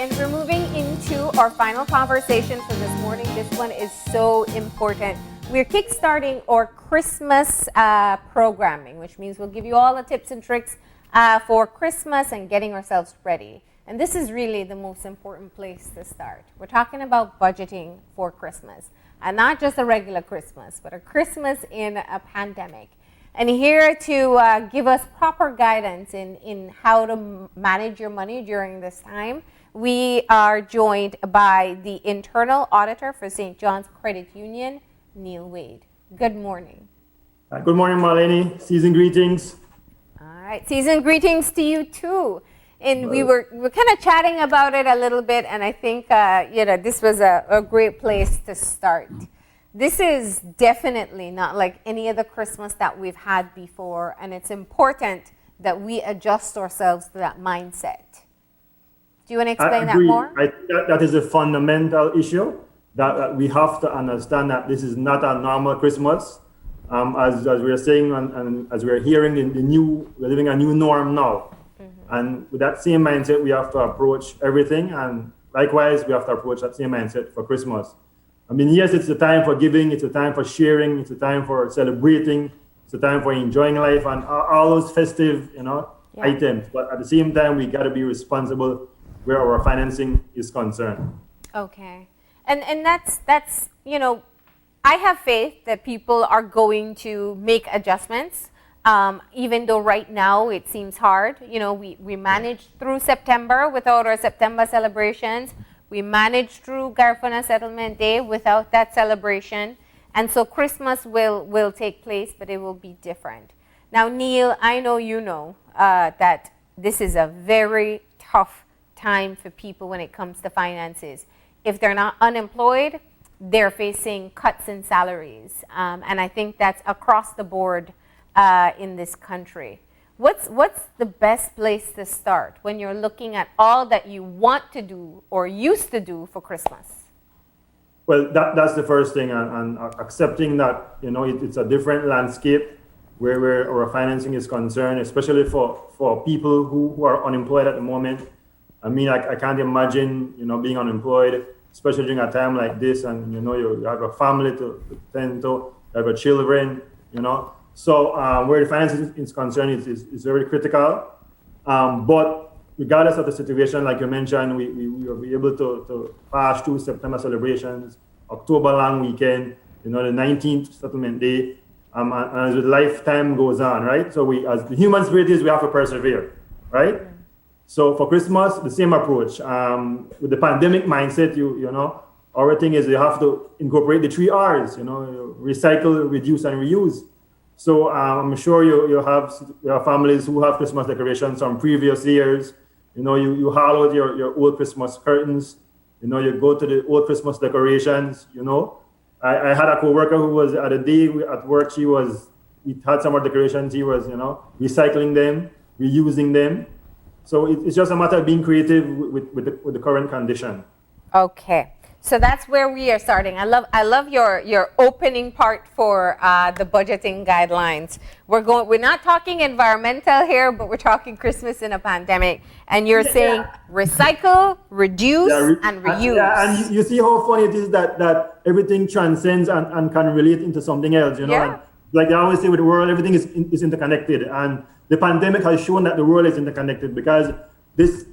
and we're moving into our final conversation for this morning. This one is so important. We're kickstarting our Christmas programming, which means we'll give you all the tips and tricks for Christmas and getting ourselves ready. And this is really the most important place to start. We're talking about budgeting for Christmas, and not just a regular Christmas, but a Christmas in a pandemic. And here to give us proper guidance in how to manage your money during this time, we are joined by the Internal Auditor for St. John's Credit Union, Neil Wade. Good morning. Good morning, Marlene. Season greetings. All right, season greetings to you too. And we were kind of chatting about it a little bit, and I think this was a great place to start. This is definitely not like any other Christmas that we've had before, and it's important that we adjust ourselves to that mindset. Do you want to explain that more? I think that is a fundamental issue, that we have to understand that this is not a normal Christmas. As we're saying and as we're hearing, we're living a new norm now. Mm-hmm. And with that same mindset, we have to approach everything, and likewise, we have to approach that same mindset for Christmas. I mean, yes, it's a time for giving, it's a time for sharing, it's a time for celebrating, it's a time for enjoying life and all those festive, items. But at the same time, we got to be responsible where our financing is concerned. Okay. And that's I have faith that people are going to make adjustments, even though right now it seems hard. We managed through September without our September celebrations. We managed through Garifuna Settlement Day without that celebration. And so Christmas will take place, but it will be different. Now, Neil, I know you know that this is a very tough time for people when it comes to finances. If they're not unemployed, they're facing cuts in salaries. And I think that's across the board in this country. What's the best place to start when you're looking at all that you want to do or used to do for Christmas? Well, that's the first thing, and accepting that it's a different landscape where our financing is concerned, especially for people who are unemployed at the moment. I mean, I can't imagine being unemployed, especially during a time like this, and you have a family to tend to, you have your children, So where the finances is concerned is very critical. But regardless of the situation, like you mentioned, we will be able to pass through September celebrations, October long weekend, the 19th settlement day, and as the lifetime goes on, right? So as the human spirit is, we have to persevere, right? Mm-hmm. So for Christmas, the same approach. With the pandemic mindset, our thing is you have to incorporate the 3 R's, recycle, reduce, and reuse. So I'm sure you have families who have Christmas decorations from previous years. You haul out your old Christmas curtains. You go to the old Christmas decorations. I had a coworker who was at a day at work. We had some more decorations. He was recycling them, reusing them. So it's just a matter of being creative with the current condition. Okay. So that's where we are starting. I love your opening part for the budgeting guidelines. We're not talking environmental here, but we're talking Christmas in a pandemic. And you're saying recycle, reduce, and reuse. And you see how funny it is that everything transcends and can relate into something else. Yeah. Like they always say with the world, everything is interconnected. And the pandemic has shown that the world is interconnected, because this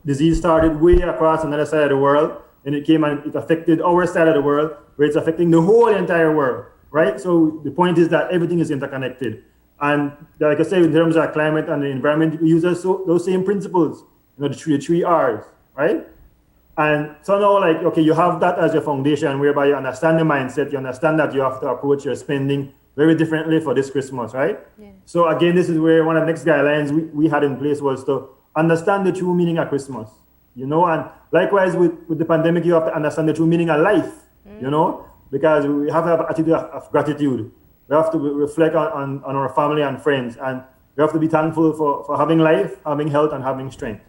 disease started way across another side of the world. And it came and it affected our side of the world, where it's affecting the whole entire world, right? So the point is that everything is interconnected. And like I said, in terms of climate and the environment, we use those same principles, the 3 R's, right? And so now, you have that as your foundation, whereby you understand the mindset, you understand that you have to approach your spending very differently for this Christmas, right? Yeah. So again, this is where one of the next guidelines we had in place was to understand the true meaning of Christmas. And likewise with the pandemic, you have to understand the true meaning of life, because we have to have an attitude of gratitude. We have to reflect on our family and friends, and we have to be thankful for having life, having health, and having strength,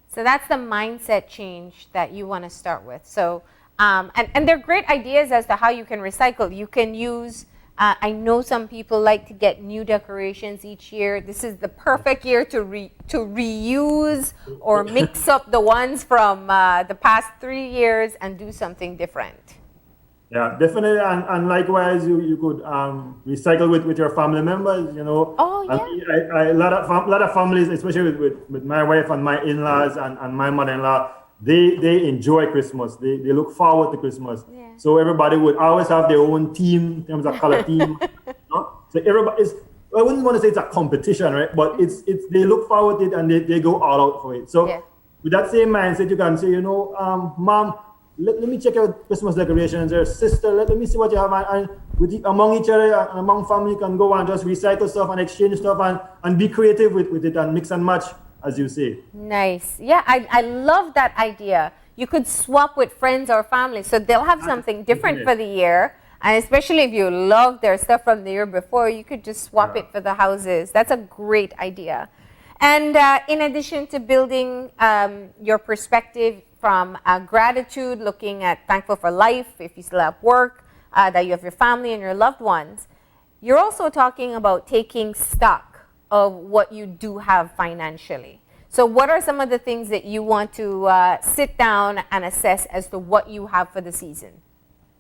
So that's the mindset change that you want to start with. So, and they're great ideas as to how you can recycle. You can use I know some people like to get new decorations each year. This is the perfect year to reuse or mix up the ones from the past 3 years and do something different. Yeah, definitely, and likewise, you could recycle with your family members. Oh, I yeah. mean, a lot of families, especially with my wife and my in-laws and my mother-in-law, they enjoy Christmas. They look forward to Christmas. Yeah. So everybody would always have their own team in terms of color team. So everybody is. I wouldn't want to say it's a competition, right? But it's they look forward to it and they go all out for it. So Yeah. with that same mindset, you can say, Mom, let me check out Christmas decorations. Or sister, let me see what you have. And among each other and among family, you can go and just recycle stuff and exchange stuff and be creative with it and mix and match, as you say. Nice. Yeah, I love that idea. You could swap with friends or family, so they'll have something different for the year. And especially if you love their stuff from the year before, you could just swap it for the houses. That's a great idea. And in addition to building your perspective from gratitude, looking at thankful for life, if you still have work, that you have your family and your loved ones, you're also talking about taking stock of what you do have financially. So what are some of the things that you want to sit down and assess as to what you have for the season?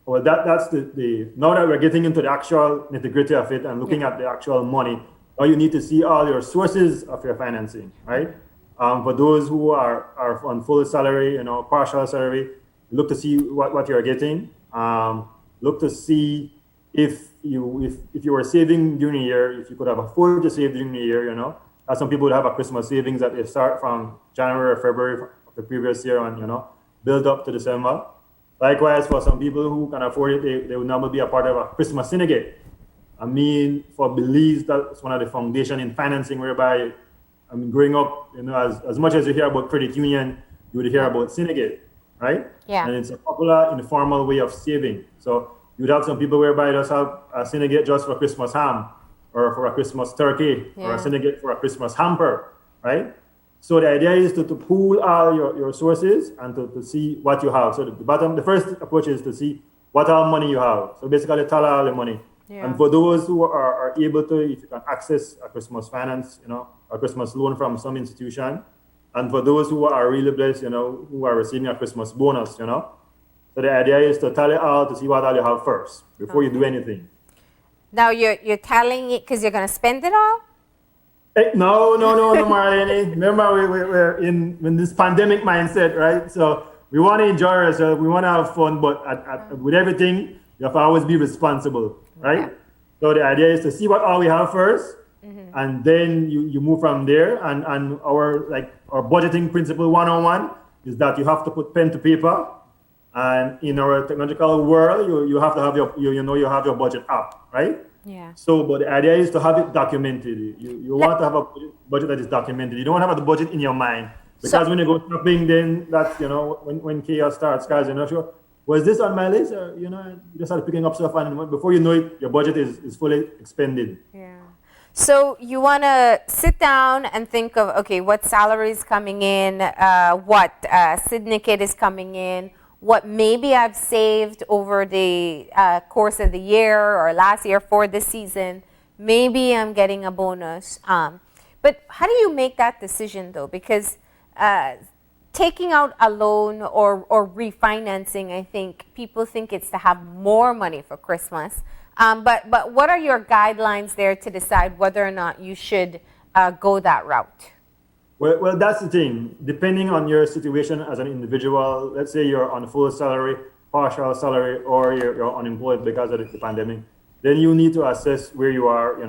Well, that's the now that we're getting into the actual nitty-gritty of it and looking at the actual money, now you need to see all your sources of your financing, right? For those who are on full salary, partial salary, look to see what you're getting. Look to see if you were saving during the year, if you could have afforded to save during the year, Some people would have a Christmas savings that they start from January or February of the previous year and, build up to December. Likewise, for some people who can afford it, they would normally be a part of a Christmas syndicate. I mean, for Belize, that's one of the foundation in financing, whereby, growing up, as much as you hear about credit union, you would hear about syndicate, right? Yeah. And it's a popular, informal way of saving. So you would have some people whereby just have a syndicate just for Christmas ham, or for a Christmas turkey, or a syndicate for a Christmas hamper, right? So the idea is to pool all your sources and to see what you have. So the first approach is to see what all money you have. So basically tally all the money. Yeah. And for those who are able to, if you can access a Christmas finance, a Christmas loan from some institution. And for those who are really blessed, who are receiving a Christmas bonus, So the idea is to tally all to see what all you have first before you do anything. Now you're tallying it because you're going to spend it all? No, Marlene. Remember, we're in this pandemic mindset, right? So we want to enjoy ourselves, we want to have fun, but with everything, you have to always be responsible, right? Okay. So the idea is to see what all we have first, and then you move from there. And our budgeting principle 101 is that you have to put pen to paper. And in our technological world, you have to have you have your budget app, right? Yeah. So, but the idea is to have it documented. You want to have a budget that is documented. You don't have the budget in your mind, because when you go shopping, then that's when chaos starts, guys. You're not sure, was this on my list? Or, you just start picking up stuff, and before you know it, your budget is fully expended. Yeah. So you want to sit down and think of, okay, what salary is coming in, what syndicate is coming in, what maybe I've saved over the course of the year or last year for this season. Maybe I'm getting a bonus. But how do you make that decision, though? Because taking out a loan or refinancing, I think people think it's to have more money for Christmas. But what are your guidelines there to decide whether or not you should go that route? Well, that's the thing. Depending on your situation as an individual, let's say you're on full salary, partial salary, or you're unemployed because of the pandemic, then you need to assess where you are,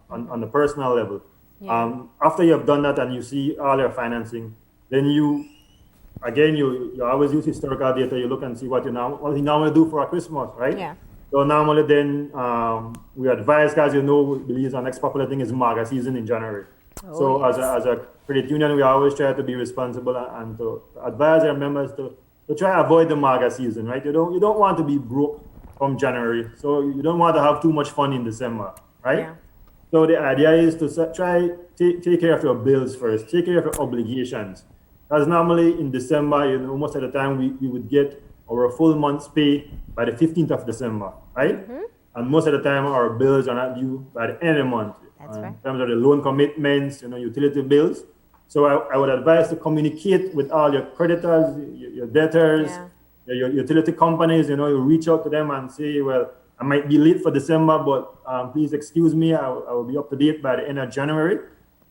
on the personal level. Yeah. After you have done that and you see all your financing, then you always use historical data. You look and see what you normally do for a Christmas, right? Yeah. So normally then we advise guys, Belize our next popular thing is MAGA season in January. Oh, so yes. as a credit union, we always try to be responsible and to advise our members to try to avoid the MAGA season, right? You don't want to be broke from January, so you don't want to have too much fun in December, right? Yeah. So the idea is to try take care of your bills first, take care of your obligations. Because normally in December, most of the time we would get our full month's pay by the 15th of December, right? Mm-hmm. and most of the time our bills are not due by the end of the month. That's right. In terms of the loan commitments, utility bills. So I would advise to communicate with all your creditors, your debtors, your utility companies. You reach out to them and say, well, I might be late for December, but please excuse me. I will be up to date by the end of January.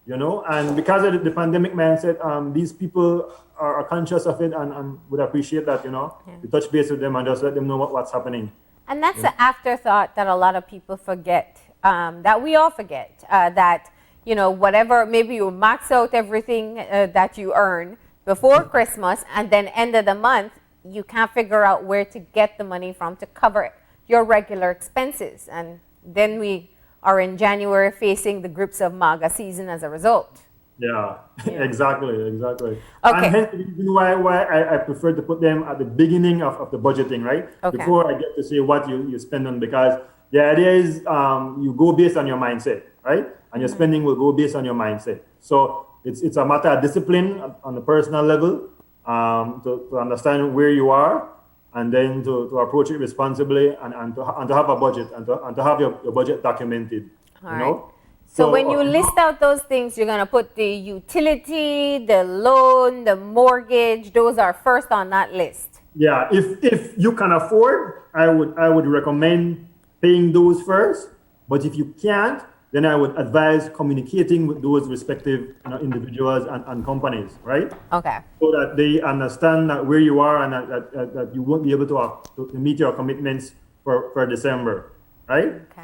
And because of the pandemic mindset, these people are conscious of it and would appreciate that, we touch base with them and just let them know what's happening. And that's the afterthought that a lot of people forget, that we all forget, that, whatever, maybe you max out everything that you earn before Christmas, and then end of the month, you can't figure out where to get the money from to cover your regular expenses. And then we are in January facing the grips of MAGA season as a result. Yeah. Exactly. Okay. And hence the reason why I prefer to put them at the beginning of the budgeting, right? Okay. Before I get to say what you spend on, because the idea is you go based on your mindset, right? And your spending will go based on your mindset. So it's a matter of discipline on the personal level, to understand where you are, and then to approach it responsibly and to have a budget and to have your budget documented. All right. So when you list out those things, you're going to put the utility, the loan, the mortgage, those are first on that list. Yeah, if you can afford, I would recommend paying those first. But if you can't, then I would advise communicating with those respective individuals and companies, right? Okay. So that they understand that where you are and that you won't be able to meet your commitments for December, right? Okay.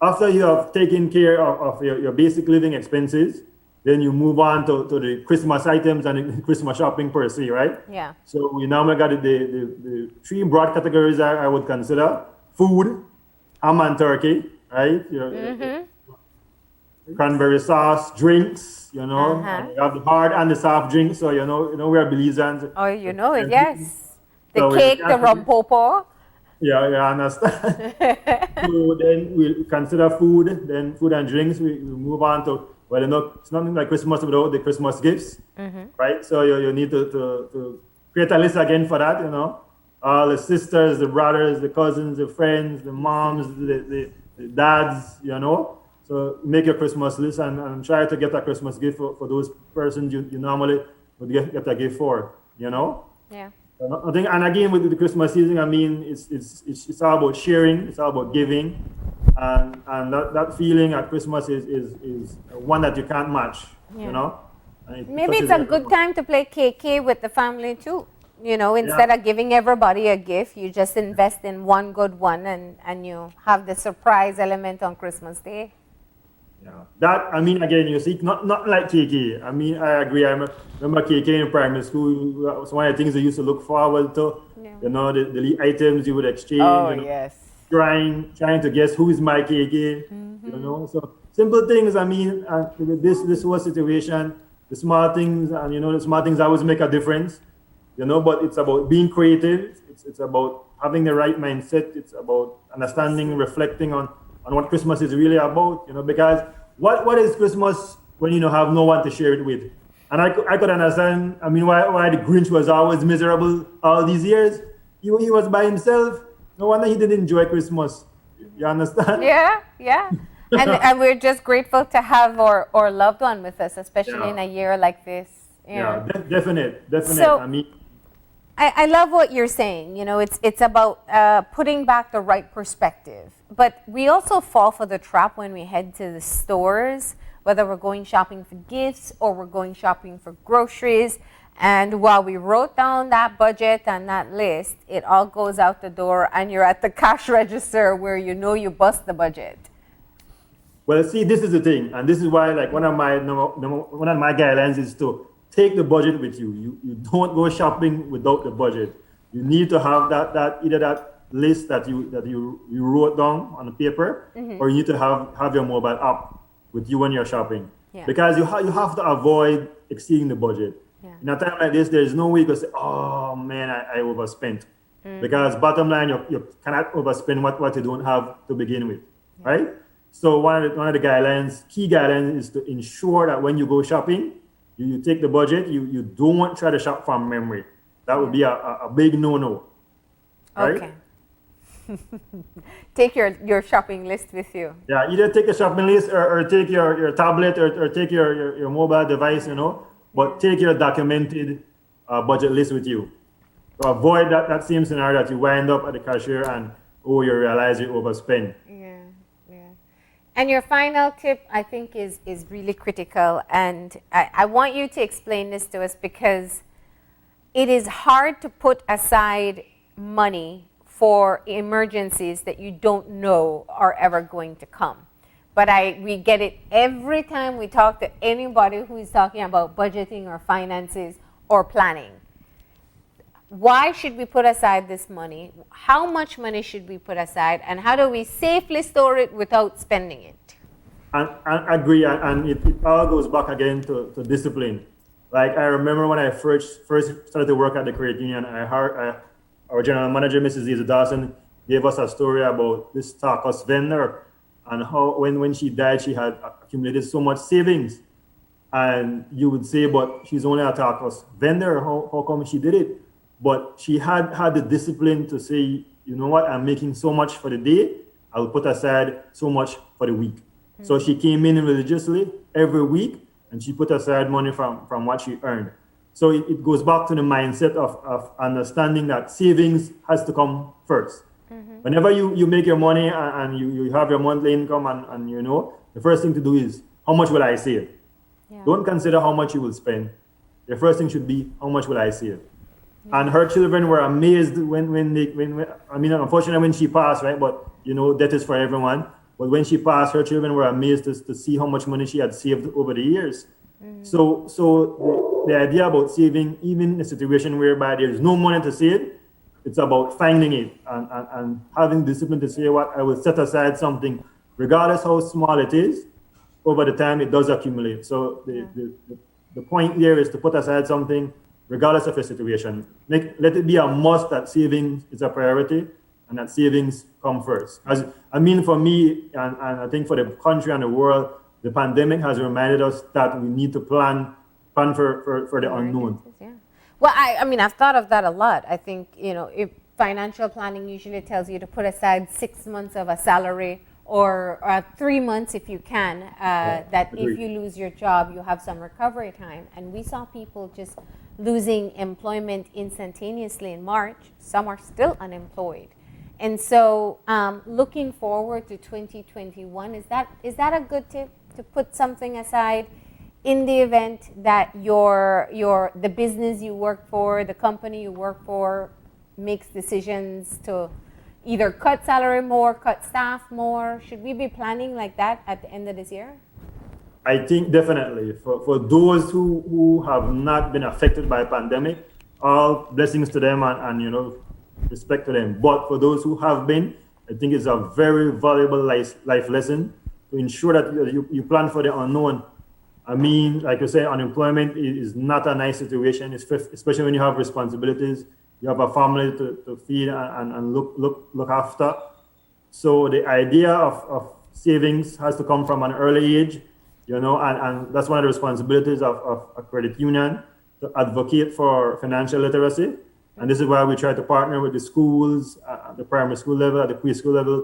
After you have taken care of your basic living expenses, then you move on to the Christmas items and the Christmas shopping per se, right? Yeah. So we normally got the three broad categories I would consider: food, ham and turkey, right? Cranberry sauce, drinks, and you have the hard and the soft drinks. So we are Belizeans. Oh, you know it, yes. The So cake, the rum popo. Yeah, I understand. So then we'll consider food, then food and drinks. We move on to, it's nothing like Christmas without the Christmas gifts, right? So you need to create a list again for that, all the sisters, the brothers, the cousins, the friends, the moms, the dads, So make your Christmas list and try to get a Christmas gift for those persons you normally would get a gift for, Yeah. I think, and again with the Christmas season, I mean, it's all about sharing, it's all about giving, and that feeling at Christmas is one that you can't match, Maybe it's a good time to play KK with the family too. Instead of giving everybody a gift, you just invest in one good one, and you have the surprise element on Christmas Day. Yeah, that, I mean, again, you see, not like KK. I mean, I agree. I remember KK in primary school. Was one of the things they used to look forward to. Yeah. The items you would exchange. Oh, yes. Trying to guess who is my KK. So simple things. I mean, with this whole situation, the small things, and the small things always make a difference. But it's about being creative. It's about having the right mindset. It's about understanding, reflecting on what Christmas is really about, because what is Christmas when you have no one to share it with? And I could understand, I mean, why the Grinch was always miserable all these years. He was by himself. No wonder he didn't enjoy Christmas. You understand? Yeah. And we're just grateful to have our loved one with us, especially in a year like this. Yeah, definite. So, I mean, I love what you're saying. It's about putting back the right perspective. But we also fall for the trap when we head to the stores, whether we're going shopping for gifts or we're going shopping for groceries. And while we wrote down that budget and that list, it all goes out the door and you're at the cash register where you bust the budget. Well, see, this is the thing. And this is why, like, one of my guidelines is to take the budget with you. You don't go shopping without the budget. You need to have either that list that you wrote down on the paper, or you need to have your mobile app with you when you're shopping. Yeah. Because you have to avoid exceeding the budget. Yeah. In a time like this, there's no way you can say, oh man, I overspent. Because bottom line, you cannot overspend what you don't have to begin with, right? So one of the key guidelines is to ensure that when you go shopping, you take the budget, you don't try to shop from memory. That would be a big no-no, right? Okay. Take your shopping list with you. Yeah, either take a shopping list or take your tablet or take your mobile device, but take your documented budget list with you. To avoid that same scenario that you wind up at the cashier and, oh, you realize you overspend. Yeah, yeah. And your final tip, I think, is really critical. And I want you to explain this to us because it is hard to put aside money for emergencies that you don't know are ever going to come. But we get it every time we talk to anybody who is talking about budgeting or finances or planning. Why should we put aside this money? How much money should we put aside? And how do we safely store it without spending it? And I agree, and it all goes back again to discipline. Like I remember when I first started to work at the credit union, our general manager, Mrs. Lisa Dawson, gave us a story about this tacos vendor and how when she died, she had accumulated so much savings. And you would say, but she's only a tacos vendor. How come she did it? But she had the discipline to say, you know what, I'm making so much for the day. I'll put aside so much for the week. Mm-hmm. So she came in religiously every week and she put aside money from what she earned. So it goes back to the mindset of understanding that savings has to come first. Mm-hmm. Whenever you make your money and you have your monthly income and the first thing to do is, how much will I save? Yeah. Don't consider how much you will spend. The first thing should be, how much will I save? Yeah. And her children were amazed when unfortunately when she passed, right? But that is for everyone. But when she passed, her children were amazed to see how much money she had saved over the years. Mm-hmm. So the idea about saving, even in a situation whereby there is no money to save, it's about finding it and having discipline to say, what I will set aside something, regardless how small it is, over the time it does accumulate. So the point there is to put aside something regardless of your situation. Let it be a must that savings is a priority and that savings come first. For me, and I think for the country and the world, the pandemic has reminded us that we need to plan for the unknown. Yeah. Well, I've thought of that a lot. I think, if financial planning usually tells you to put aside 6 months of a salary or 3 months if you can, that agreed. If you lose your job, you have some recovery time. And we saw people just losing employment instantaneously in March. Some are still unemployed. And so looking forward to 2021, is that a good tip to put something aside in the event that the business you work for, the company you work for makes decisions to either cut salary more, cut staff more? Should we be planning like that at the end of this year? I think definitely. For those who have not been affected by the pandemic, all blessings to them and respect to them. But for those who have been, I think it's a very valuable life lesson to ensure that you plan for the unknown. Like you say, unemployment is not a nice situation, especially when you have responsibilities. You have a family to feed and look after. So the idea of savings has to come from an early age, and that's one of the responsibilities of a credit union, to advocate for financial literacy. And this is why we try to partner with the schools at the primary school level, at the preschool level,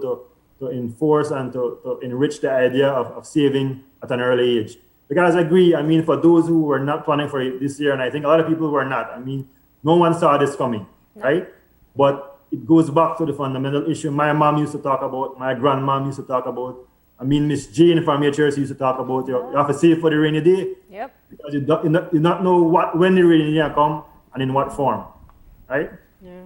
to enforce and to enrich the idea of saving at an early age. Because I agree, for those who were not planning for it this year, and I think a lot of people were not, no one saw this coming, right? But it goes back to the fundamental issue my mom used to talk about, my grandmom used to talk about. Miss Jane from your church used to talk about, you have to save for the rainy day. Yep. Because you don't know when the rainy day come and in what form, right? Yeah.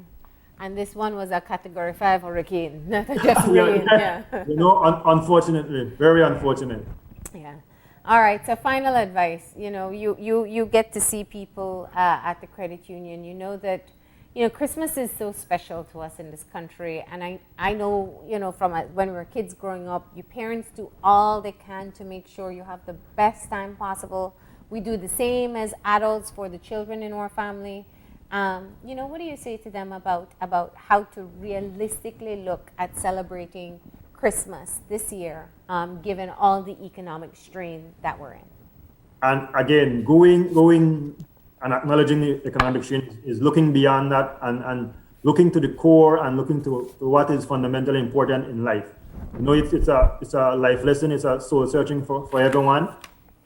And this one was a Category 5 hurricane, not just rain. Yeah. Unfortunately, very unfortunate. Yeah. All right. So final advice. You get to see people at the credit union. You know that, Christmas is so special to us in this country. And I know, from when we were kids growing up, your parents do all they can to make sure you have the best time possible. We do the same as adults for the children in our family. What do you say to them about how to realistically look at celebrating Christmas this year, given all the economic strain that we're in? And again, going and acknowledging the economic strain is looking beyond that and looking to the core and looking to what is fundamentally important in life. It's a life lesson, it's a soul searching for everyone.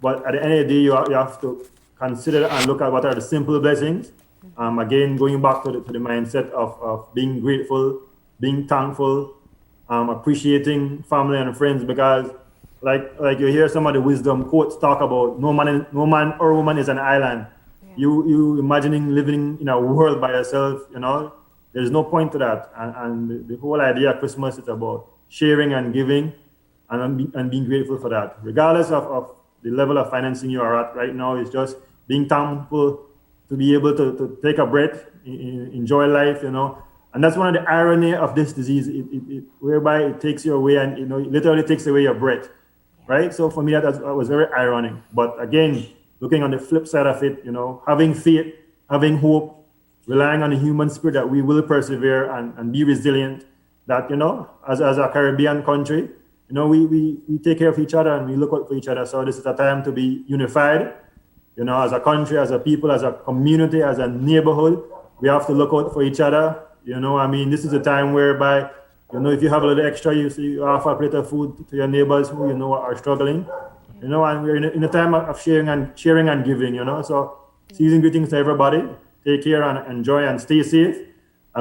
But at the end of the day, you have to consider and look at what are the simple blessings. Again, going back to the mindset of being grateful, being thankful, appreciating family and friends, because like you hear some of the wisdom quotes talk about no man or woman is an island. Yeah. You imagining living in a world by yourself, there's no point to that. And the whole idea of Christmas is about sharing and giving and being grateful for that. Regardless of the level of financing you are at right now, it's just being thankful to be able to take a breath, enjoy life, And that's one of the irony of this disease, whereby it takes you away and, it literally takes away your breath, right? So for me, that was very ironic. But again, looking on the flip side of it, having faith, having hope, relying on the human spirit that we will persevere and be resilient, that, as a Caribbean country, we take care of each other and we look out for each other. So this is a time to be unified, as a country, as a people, as a community, as a neighborhood. We have to look out for each other. This is a time whereby, if you have a little extra, you offer a plate of food to your neighbors who are struggling. And we're in a time of sharing and giving. So season greetings to everybody. Take care and enjoy and stay safe.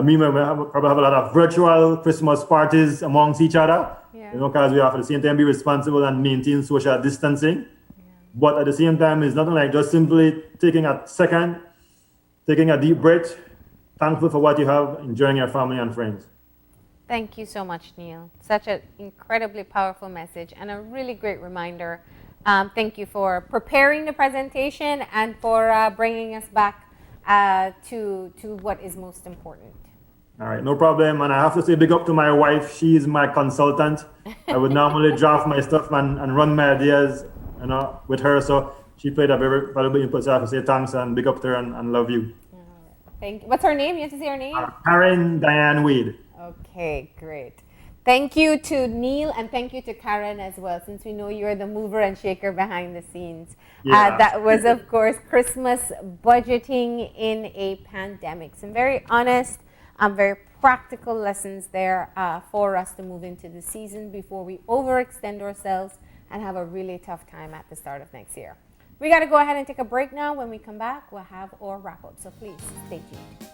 We probably have a lot of virtual Christmas parties amongst each other. Yeah. Because we have at the same time be responsible and maintain social distancing. Yeah. But at the same time, it's nothing like just simply taking a second, taking a deep breath, thankful for what you have, enjoying your family and friends. Thank you so much, Neil. Such an incredibly powerful message and a really great reminder. Thank you for preparing the presentation and for bringing us back to what is most important. All right, no problem. And I have to say big up to my wife. She is my consultant. I would normally draft my stuff and run my ideas with her. So she played a very valuable input. So I have to say thanks and big up to her and love you. Thank you. What's her name? You have to say her name? Karen Diane Wade. Okay, great. Thank you to Neil and thank you to Karen as well, since we know you're the mover and shaker behind the scenes. Yeah. That was, of course, Christmas budgeting in a pandemic. Some very honest, very practical lessons there for us to move into the season before we overextend ourselves and have a really tough time at the start of next year. We got to go ahead and take a break now. When we come back, we'll have our wrap up. So please stay tuned.